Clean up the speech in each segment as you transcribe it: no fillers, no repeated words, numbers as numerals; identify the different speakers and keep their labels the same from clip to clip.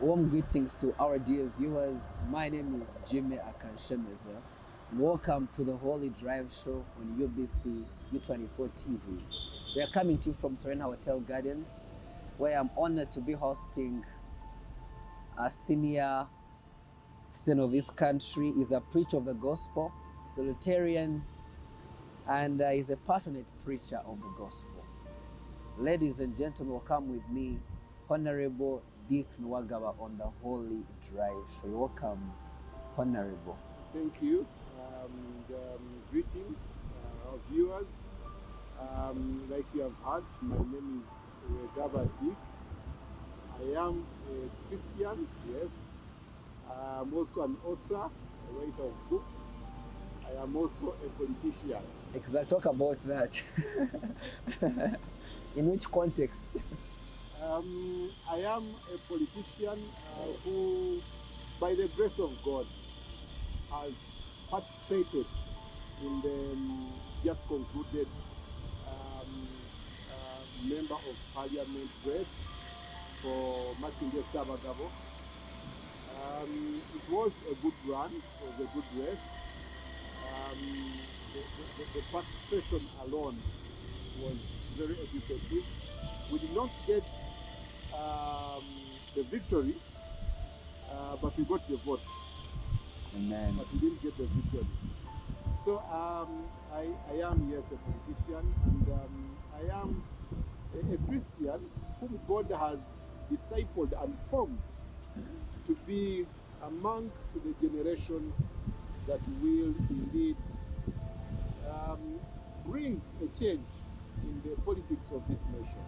Speaker 1: Warm greetings to our dear viewers. My name is Jimmy Akanshemeza. Welcome to the Holy Drive Show on UBC U24 TV. We are coming to you from Serena Hotel Gardens, where I'm honored to be hosting a senior citizen of this country. He's a preacher of the gospel, the Lutheran, and he's a passionate preacher of the gospel. Ladies and gentlemen, welcome with me, Honorable Dick Nwagaba on the Holy Drive. So welcome, Honorable.
Speaker 2: Thank you. Greetings, our viewers. Like you have heard, my name is Nwagaba Dick. I am a Christian, yes. I'm also an author, a writer of books. I am also a politician.
Speaker 1: Exactly. Talk about that. In which context?
Speaker 2: I am a politician who, by the grace of God, has participated in the just concluded Member of Parliament race for Makinde Sabagabo. It was a good run, it was a good race. The participation alone was very educative. We did not get the victory, but we got the votes.
Speaker 1: Amen.
Speaker 2: But we didn't get the victory. So I am, yes, a politician, and I am a Christian whom God has discipled and formed to be among the generation that will indeed bring a change in the politics of this nation.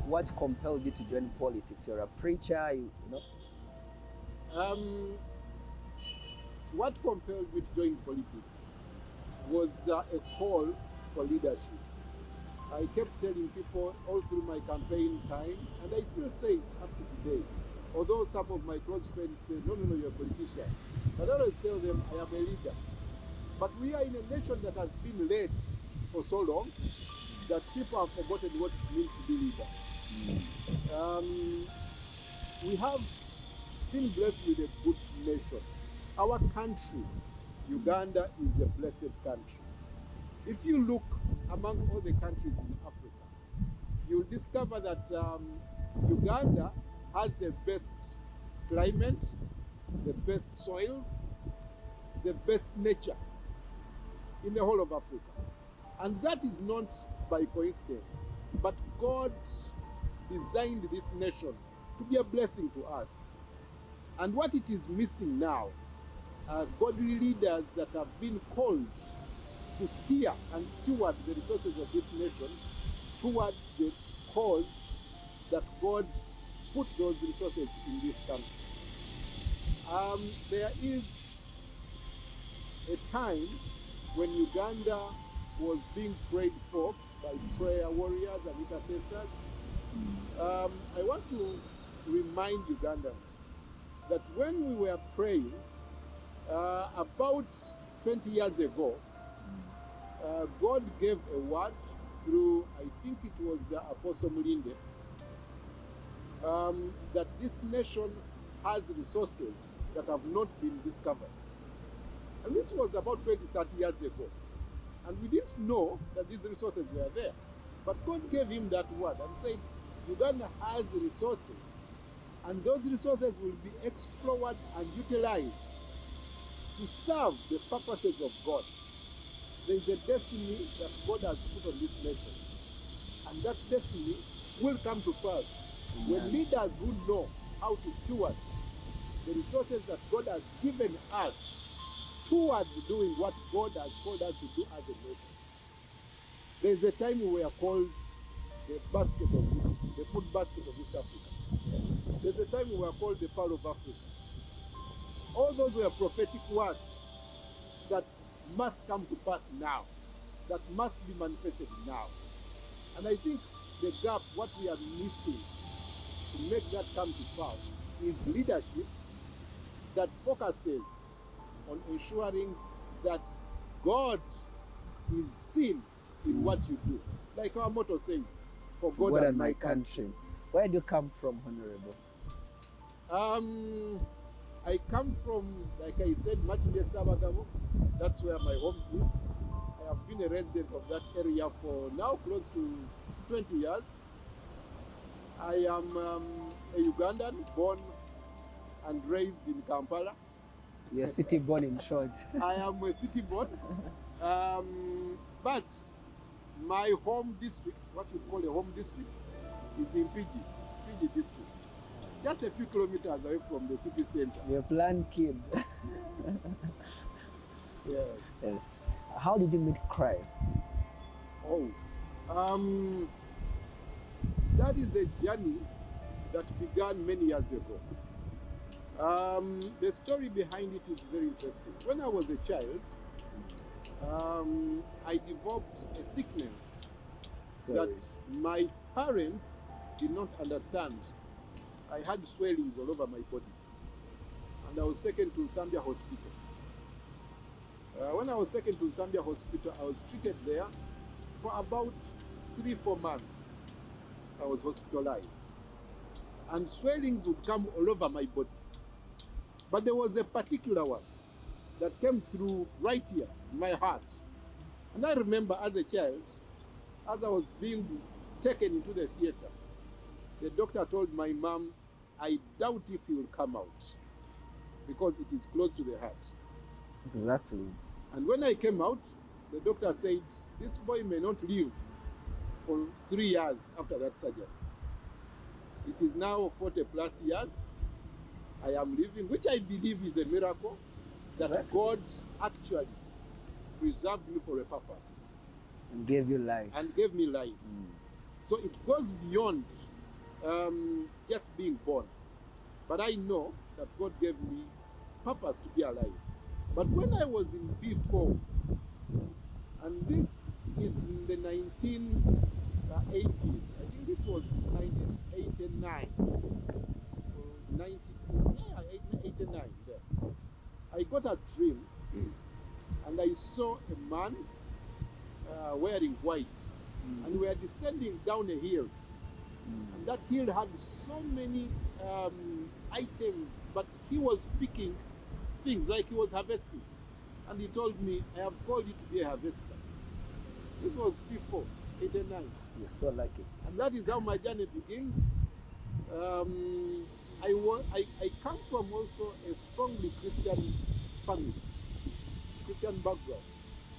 Speaker 1: What compelled you to join politics? You're a preacher, you know?
Speaker 2: What compelled me to join politics was a call for leadership. I kept telling people all through my campaign time, and I still say it up to today, although some of my close friends say, no, you're a politician. But I always tell them I am a leader. But we are in a nation that has been led for so long that people have forgotten what it means to be leader. We have been blessed with a good nation. Our country, Uganda, is a blessed country. If you look among all the countries in Africa, you'll discover that Uganda has the best climate, the best soils, the best nature in the whole of Africa. And that is not by coincidence, but God designed this nation to be a blessing to us. And what it is missing now are godly leaders that have been called to steer and steward the resources of this nation towards the cause that God put those resources in this country. There is a time when Uganda was being prayed for by prayer warriors and intercessors. I want to remind Ugandans that when we were praying about 20 years ago, God gave a word through, I think it was Apostle Mulinde, that this nation has resources that have not been discovered. And this was about 20, 30 years ago. And we didn't know that these resources were there. But God gave him that word and said, Uganda has resources, and those resources will be explored and utilized to serve the purposes of God. There is a destiny that God has put on this nation, and that destiny will come to pass when leaders who know how to steward the resources that God has given us towards doing what God has called us to do as a nation. There is a time we were called the food basket of East Africa. There's a time we were called the Pearl of Africa. All those were prophetic words that must come to pass now, that must be manifested now. And I think the gap, what we are missing to make that come to pass, is leadership that focuses on ensuring that God is seen in what you do. Like our motto says, for God,
Speaker 1: and my country. Where do you come from, Honorable?
Speaker 2: I come from, like I said, Machinde Sabagabo. That's where my home is. I have been a resident of that area for now close to 20 years. I am a Ugandan, born and raised in Kampala.
Speaker 1: You're city born in short.
Speaker 2: I am a city born, but my home district, what you call a home district, is in Fiji district. Just a few kilometers away from the city center.
Speaker 1: You're a planned kid.
Speaker 2: Yes.
Speaker 1: Yes. How did you meet Christ?
Speaker 2: Oh, that is a journey that began many years ago. The story behind it is very interesting. When I was a child, I developed a sickness that my parents did not understand. I had swellings all over my body, and I was taken to Zambia Hospital. When I was taken to Zambia Hospital, I was treated there for about 3-4 months. I was hospitalized, and swellings would come all over my body. But there was a particular one that came through right here, in my heart. And I remember as a child, as I was being taken into the theater, the doctor told my mom, I doubt if he will come out because it is close to the heart.
Speaker 1: Exactly.
Speaker 2: And when I came out, the doctor said, this boy may not live for 3 years after that surgery. It is now 40+ years I am living, which I believe is a miracle that God actually preserved me for a purpose.
Speaker 1: And gave you life.
Speaker 2: And gave me life. So it goes beyond just being born. But I know that God gave me purpose to be alive. But when I was in B4, and this is in the 1980s, I think this was 1989, or 89 there. I got a dream, and I saw a man wearing white, and we were descending down a hill. And that hill had so many items, but he was picking things like he was harvesting. And he told me, I have called you to be a harvester. This was before 89.
Speaker 1: You're so lucky.
Speaker 2: And that is how my journey begins. I come from also a strongly Christian family, Christian background.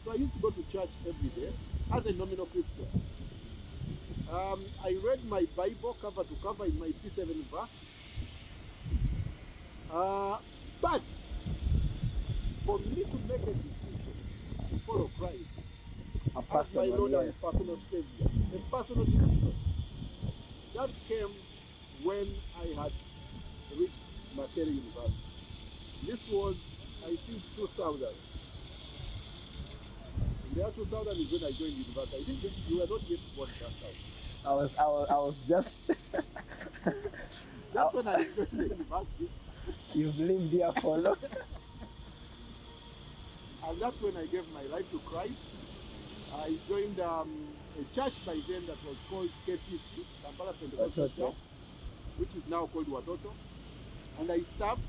Speaker 2: So I used to go to church every day as a nominal Christian. I read my Bible cover to cover in my P7 verse. But for me to make a decision to follow Christ as my Lord and personal Savior, a personal decision, that came when I had reached Makerere University. This was, I think, 2000. In the year 2000 is when I joined university. I think you were not yet born that time.
Speaker 1: I was just.
Speaker 2: That's when I joined the university.
Speaker 1: You've lived here for long.
Speaker 2: And that's when I gave my life to Christ. I joined a church by then that was called KPC, Kampala Pentecostal Church, which is now called Watoto. And I served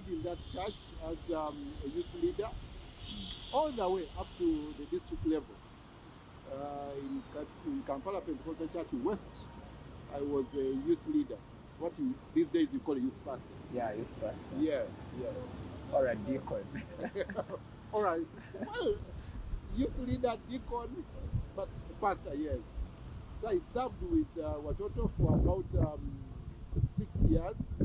Speaker 2: in that church as a youth leader, all the way up to the district level. In Kampala Pentecostal Church West, I was a youth leader. What these days you call a youth pastor.
Speaker 1: Yeah, youth pastor.
Speaker 2: Yes, yes.
Speaker 1: Or a deacon.
Speaker 2: All right. Well, youth leader, deacon, but pastor, yes. So I served with Watoto for about 6 years.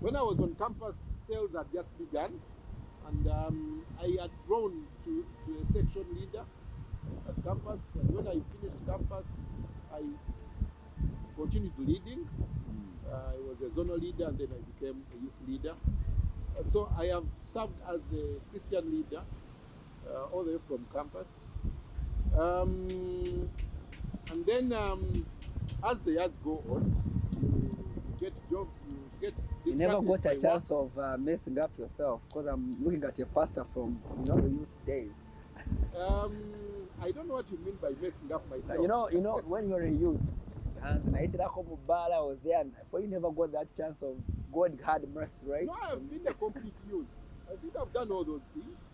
Speaker 2: When I was on campus, sales had just begun, and I had grown to a section leader at campus. And when I finished campus, I continued leading. I was a zonal leader, and then I became a youth leader. So I have served as a Christian leader all the way from campus. And then as the years go on, you get jobs, you get this.
Speaker 1: You never got a chance of messing up yourself, because I'm looking at your pastor from the youth days.
Speaker 2: I don't know what you mean by messing up myself.
Speaker 1: You know, when you're a youth, And naitira ko Mubala, I was there, and for you never got that chance of God had mercy, right?
Speaker 2: No, I've been a complete youth. I think I've done all those things.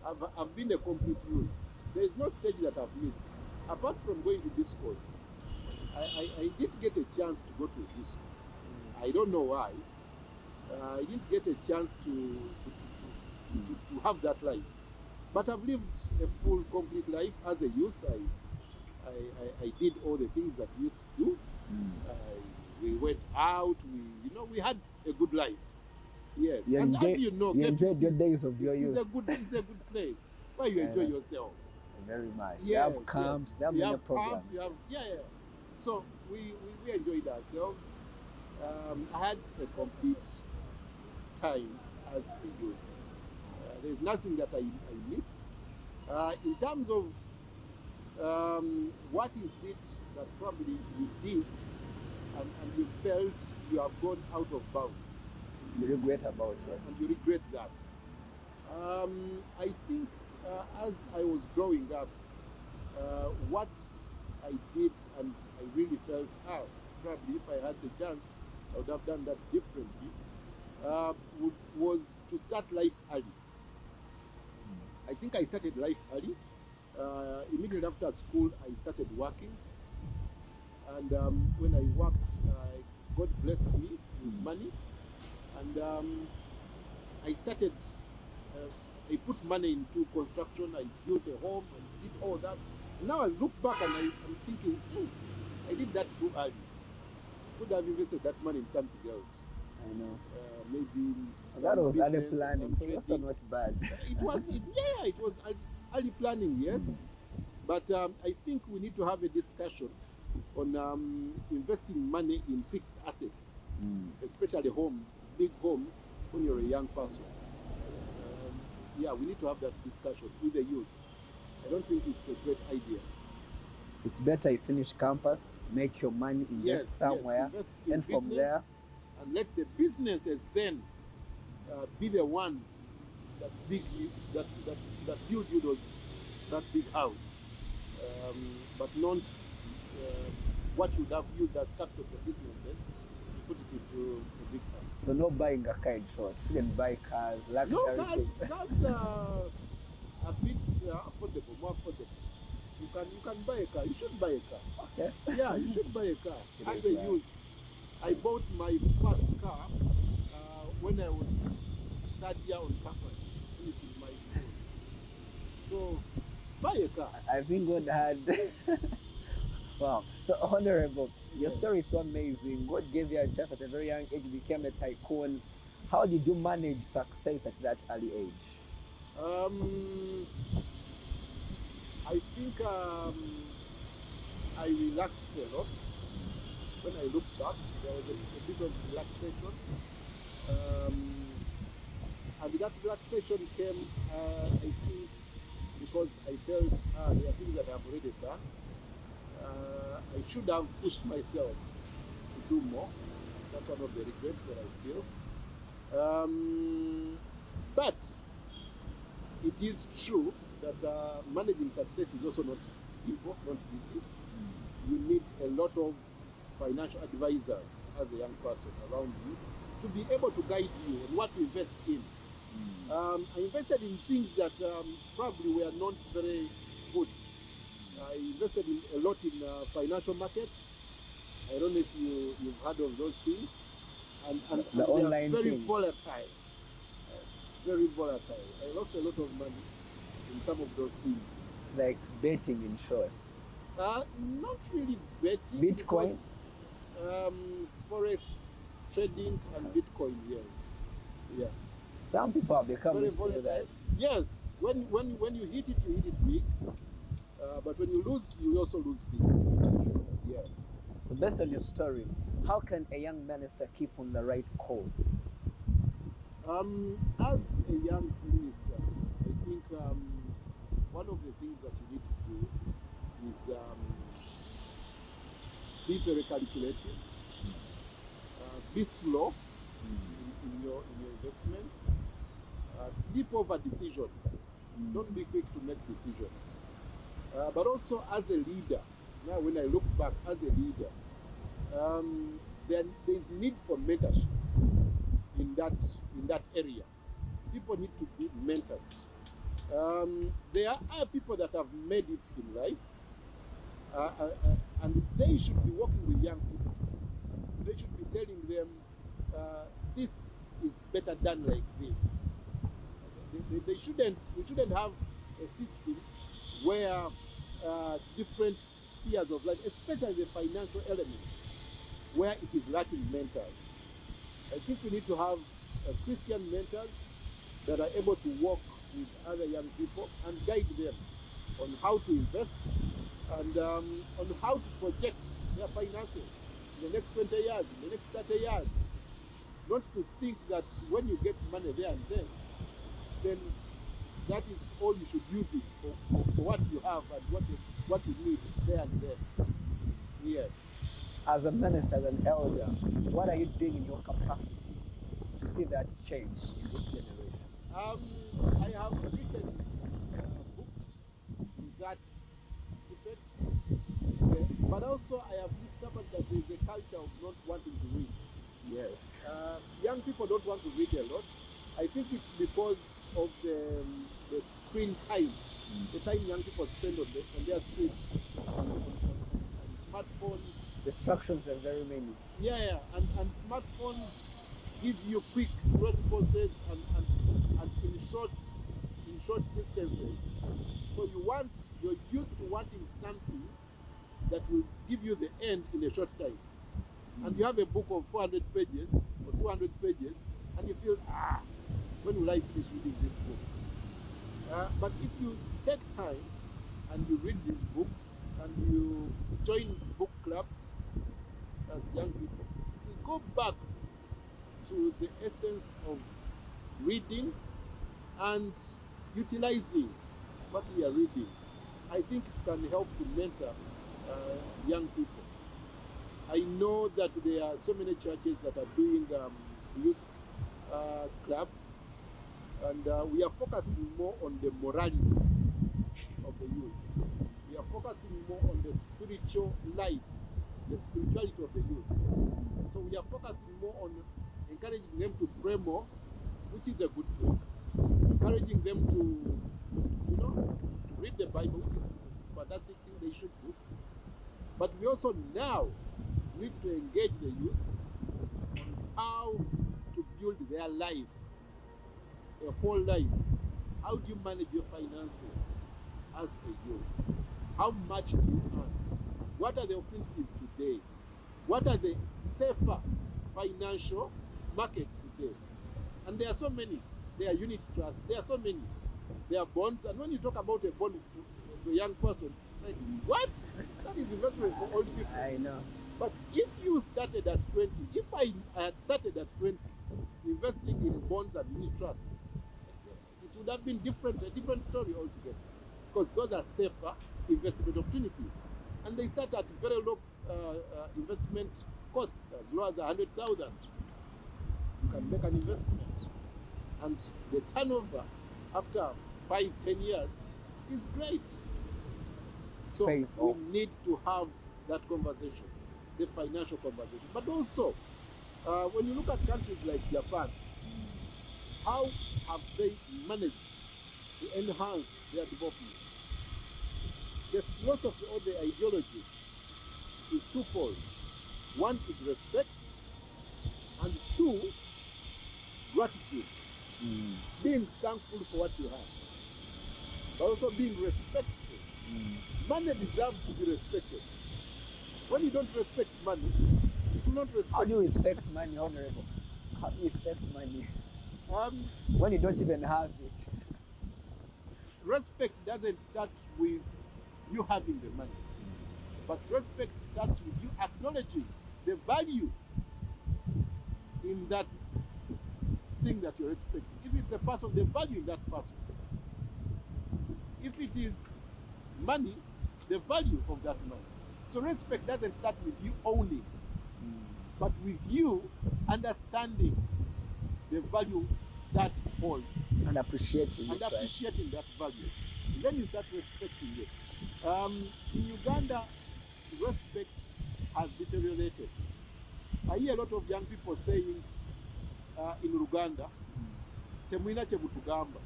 Speaker 2: I've been a complete youth. There is no stage that I've missed. Apart from going to this course, I didn't get a chance to go to this. I don't know why. I didn't get a chance to have that life. But I've lived a full, complete life as a youth. I did all the things that youth do. We went out. We had a good life. Yes, as you know,
Speaker 1: you enjoyed your days of your youth.
Speaker 2: It's a good place where you enjoy yourself.
Speaker 1: Very much.
Speaker 2: Yes,
Speaker 1: You have camps, there are many programs.
Speaker 2: So we enjoyed ourselves. I had a complete time as a youth. There's nothing that I missed. In terms of what is it that probably you did and you felt you have gone out of bounds?
Speaker 1: You regret about it.
Speaker 2: And you regret that. I think as I was growing up, what I did and I really felt, probably if I had the chance, I would have done that differently, was to start life early. I think I started life early. Immediately after school, I started working. And when I worked, God blessed me with money. And I started, I put money into construction, I built a home, and did all that. Now I look back and I'm thinking, I did that too early. Could have invested that money in something else.
Speaker 1: I know.
Speaker 2: Maybe
Speaker 1: that was early planning. It was not bad.
Speaker 2: It was early planning, yes. But I think we need to have a discussion on investing money in fixed assets, especially homes, big homes, when you're a young person. We need to have that discussion with the youth. I don't think it's a great idea.
Speaker 1: It's better you finish campus, make your money, invest somewhere,
Speaker 2: invest in
Speaker 1: and from there,
Speaker 2: and let the businesses then be the ones that build you that big house, but not what you would have used as capital for businesses to put it into a big house.
Speaker 1: So no buying a car in short. You can buy cars, luxury
Speaker 2: things. That's a bit affordable, more affordable. You can buy a car. You should buy a car.
Speaker 1: Okay.
Speaker 2: Yeah, you should buy a car. As a youth, I bought my first car when I was third year on campus, finishing my school. So, buy a car.
Speaker 1: I think God had. Wow. So, Honorable, your story is so amazing. God gave you a chance at a very young age, you became a tycoon. How did you manage success at that early age?
Speaker 2: I think I relaxed a lot. When I look back, there was a bit of relaxation. And that relaxation came, I think, because I felt there are things that I've already done. I should have pushed myself to do more. That's one of the regrets that I feel. But it is true that managing success is also not simple, not easy. You need a lot of financial advisors as a young person around you to be able to guide you on what to invest in. I invested in things that probably were not very good. I invested a lot in financial markets. I don't know if you've heard of those things. And
Speaker 1: the online
Speaker 2: very
Speaker 1: thing.
Speaker 2: Volatile. Very volatile. I lost a lot of money in some of those things.
Speaker 1: Like betting in short.
Speaker 2: Not really betting.
Speaker 1: Bitcoin?
Speaker 2: Because, Forex trading and Bitcoin, yes. Yeah.
Speaker 1: Some people have become
Speaker 2: Very
Speaker 1: into that.
Speaker 2: Yes. When you hit it big. But when you lose, you also lose big. Yes.
Speaker 1: So based on your story, how can a young minister keep on the right course?
Speaker 2: As a young minister, I think one of the things that you need to do is be very calculated, be slow in your investments, sleep over decisions. Don't be quick to make decisions. But also as a leader, now when I look back as a leader, there's need for mentorship in that area. People need to be mentored. There are people that have made it in life, and they should be working with young people. They should be telling them, this is better done like this. We shouldn't have a system where different spheres of life, especially the financial element, where it is lacking mentors. I think we need to have Christian mentors that are able to work with other young people and guide them on how to invest and on how to project their finances in the next 20 years, in the next 30 years. Not to think that when you get money there and then that is all you should use it for what you have and what you need there and then. Yes.
Speaker 1: As a minister, as an elder, what are you doing in your capacity to see that change in this generation?
Speaker 2: I have written books with that effect, but also I have discovered that there is a culture of not wanting to read.
Speaker 1: Yes.
Speaker 2: Young people don't want to read a lot. I think it's because of the screen time, the time young people spend on their screens, on smartphones.
Speaker 1: Distractions are very many.
Speaker 2: Yeah, and smartphones give you quick responses and in short distances. So you're used to wanting something that will give you the end in a short time. And you have a book of 400 pages or 200 pages, and you feel, when will I finish reading this book? But if you take time and you read these books and you join book clubs as young people, if we go back to the essence of reading and utilizing what we are reading, I think it can help to mentor young people. I know that there are so many churches that are doing youth clubs, and we are focusing more on the morality of the youth. We are focusing more on the spiritual life, the spirituality of the youth. So we are focusing more on encouraging them to pray more, which is a good thing. Encouraging them to, read the Bible, which is a fantastic thing they should do. But we also now need to engage the youth on how to build their life, a whole life. How do you manage your finances as a youth? How much do you earn? What are the opportunities today? What are the safer financial markets today? And there are so many. There are unit trusts. There are so many. There are bonds. And when you talk about a bond to a young person, like, what? That is investment for old people.
Speaker 1: I know.
Speaker 2: But if you started at 20, if I had started at 20, investing in bonds and unit trusts, it would have been a different story altogether. Because those are safer investment opportunities. And they start at very low investment costs, as low as 100,000. You can make an investment. And the turnover after 5-10 years is great. So we need to have that conversation, the financial conversation. But also, when you look at countries like Japan, how have they managed to enhance their development? The philosophy or the ideology is twofold. One is respect, and two, gratitude. Being thankful for what you have, but also being respectful. Money deserves to be respected. When you don't respect money, it will not respect.
Speaker 1: How do you respect money, Honorable? How do you respect money? When you don't even have it.
Speaker 2: Respect doesn't start with you having the money, but respect starts with you acknowledging the value in that thing that you're respecting. If it's a person, the value in that person. If it is money, the value of that money. So respect doesn't start with you owning, but with you understanding the value that holds.
Speaker 1: And appreciating
Speaker 2: and
Speaker 1: it,
Speaker 2: appreciating that value. And then you start respecting it. In Uganda, respect has deteriorated. I hear a lot of young people saying in Uganda, "Temwina chebutugamba,"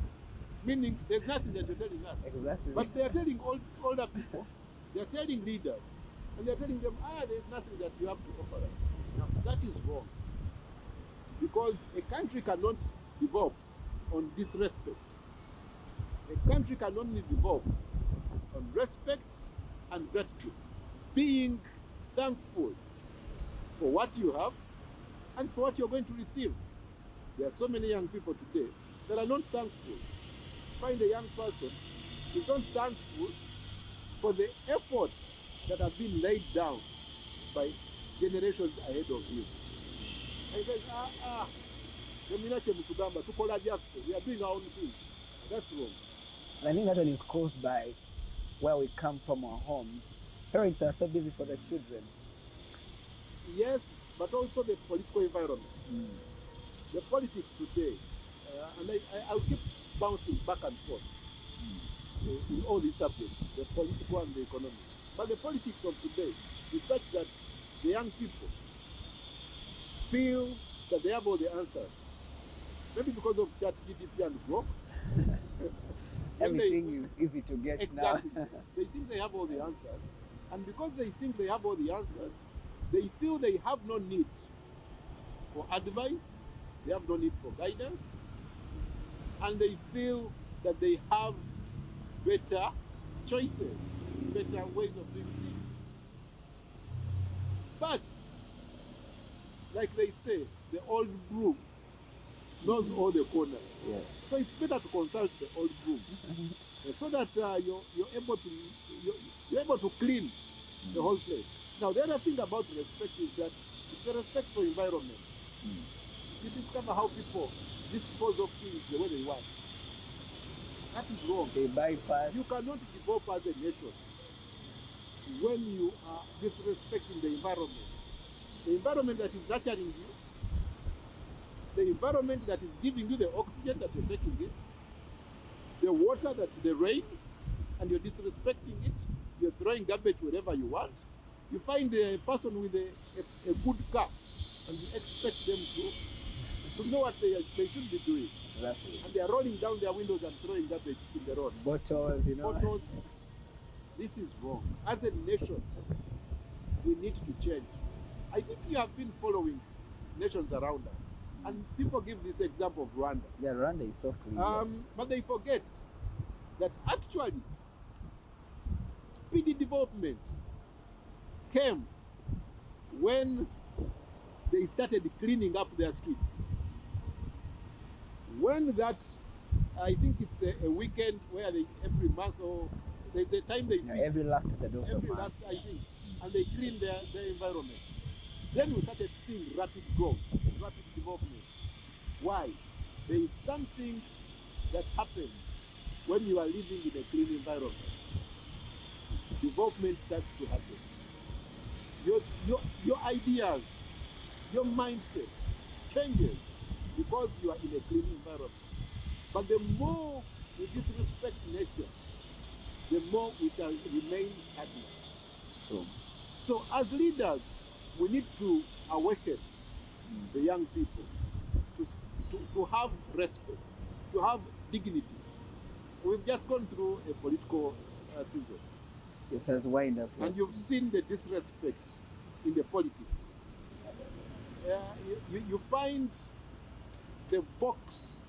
Speaker 2: meaning there's nothing that you're telling us.
Speaker 1: Exactly.
Speaker 2: But they are telling older people, they are telling leaders, and they are telling them, there's nothing that you have to offer us. Now, that is wrong. Because a country cannot develop on disrespect. A country can only develop on respect and gratitude. Being thankful for what you have and for what you're going to receive. There are so many young people today that are not thankful. Find a young person who's not thankful for the efforts that have been laid down by generations ahead of you. And he says, we are doing our own things. That's wrong.
Speaker 1: And I think that one is caused by where we come from, our homes. Parents are so busy for their children.
Speaker 2: Yes, but also the political environment. The politics today, and I'll keep bouncing back and forth in all these subjects, the political and the economic. But the politics of today is such that the young people feel that they have all the answers. Maybe because of ChatGPT and Grok.
Speaker 1: Everything is easy to get
Speaker 2: exactly.
Speaker 1: now.
Speaker 2: They think they have all the answers. And because they think they have all the answers, they feel they have no need for advice, they have no need for guidance, and they feel that they have better choices, better ways of doing things. But, like they say, the old broom knows all the corners.
Speaker 1: Yes.
Speaker 2: So it's better to consult the old broom so that you're able to clean the whole place. Now, the other thing about respect is that it's a respect for environment. You discover how people dispose of things the way they want. That is wrong.
Speaker 1: They bypass.
Speaker 2: You cannot develop as a nation when you are disrespecting the environment. The environment that is nurturing you, the environment that is giving you the oxygen that you're taking in, the water, the rain, and you're disrespecting it, you're throwing garbage wherever you want. You find a person with a good car, and you expect them to know what they should be doing.
Speaker 1: Exactly.
Speaker 2: And they are rolling down their windows and throwing garbage in the road.
Speaker 1: Bottles, you know.
Speaker 2: Bottles. This is wrong. As a nation, we need to change. I think you have been following nations around us. And people give this example of Rwanda.
Speaker 1: Yeah, Rwanda is so clean.
Speaker 2: But they forget that actually speedy development came when they started cleaning up their streets. When that, I think it's a weekend where they, every month or there's a time they
Speaker 1: every last Saturday of the month.
Speaker 2: every last, I think, and they clean their environment. Then we started seeing rapid growth, rapid development. Why? There is something that happens when you are living in a clean environment. Development starts to happen. Your ideas, your mindset changes because you are in a clean environment. But the more we disrespect nature, the more we shall remain stagnant. So as leaders, we need to awaken the young people to have respect, to have dignity. We've just gone through a political season.
Speaker 1: It has wind up.
Speaker 2: And you've seen the disrespect in the politics. You find the box,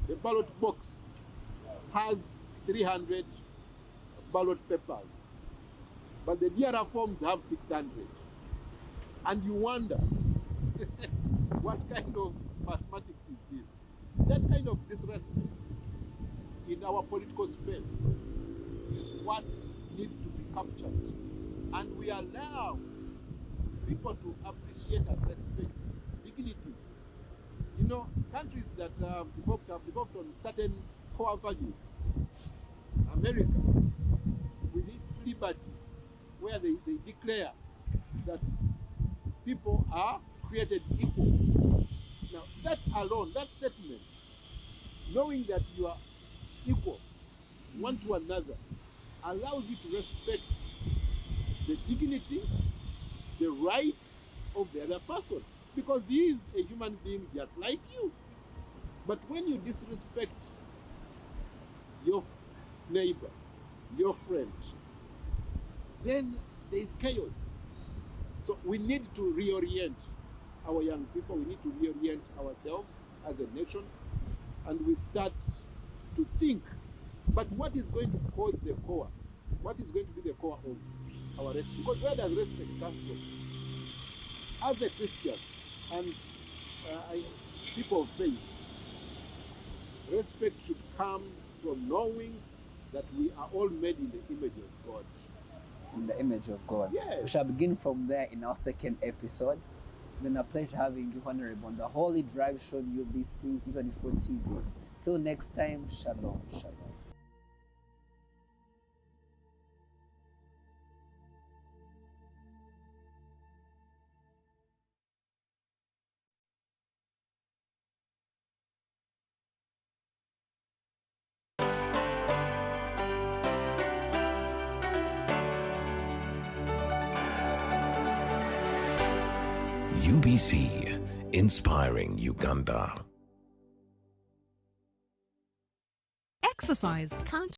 Speaker 2: the ballot box has 300 ballot papers, but the DRR forms have 600. And you wonder, what kind of mathematics is this? That kind of disrespect in our political space is what needs to be captured. And we allow people to appreciate and respect dignity. You know, countries that have developed on certain core values. America, with its liberty, where they declare that people are created equal. Now, that alone, that statement, knowing that you are equal one to another, allows you to respect the dignity, the right of the other person, because he is a human being just like you. But when you disrespect your neighbor, your friend, then there is chaos. So we need to reorient our young people. We need to reorient ourselves as a nation, and we start to think, but what is going to cause the core? What is going to be the core of our respect? Because where does respect come from? As a Christian and people of faith, respect should come from knowing that we are all made in the image of God.
Speaker 1: In the image of God.
Speaker 2: Yes.
Speaker 1: We shall begin from there in our second episode. It's been a pleasure having you, Honorable, on the Holy Drive Show, UBC U24 TV. Till next time, shalom, shalom.
Speaker 3: UBC, inspiring Uganda.
Speaker 4: Exercise can't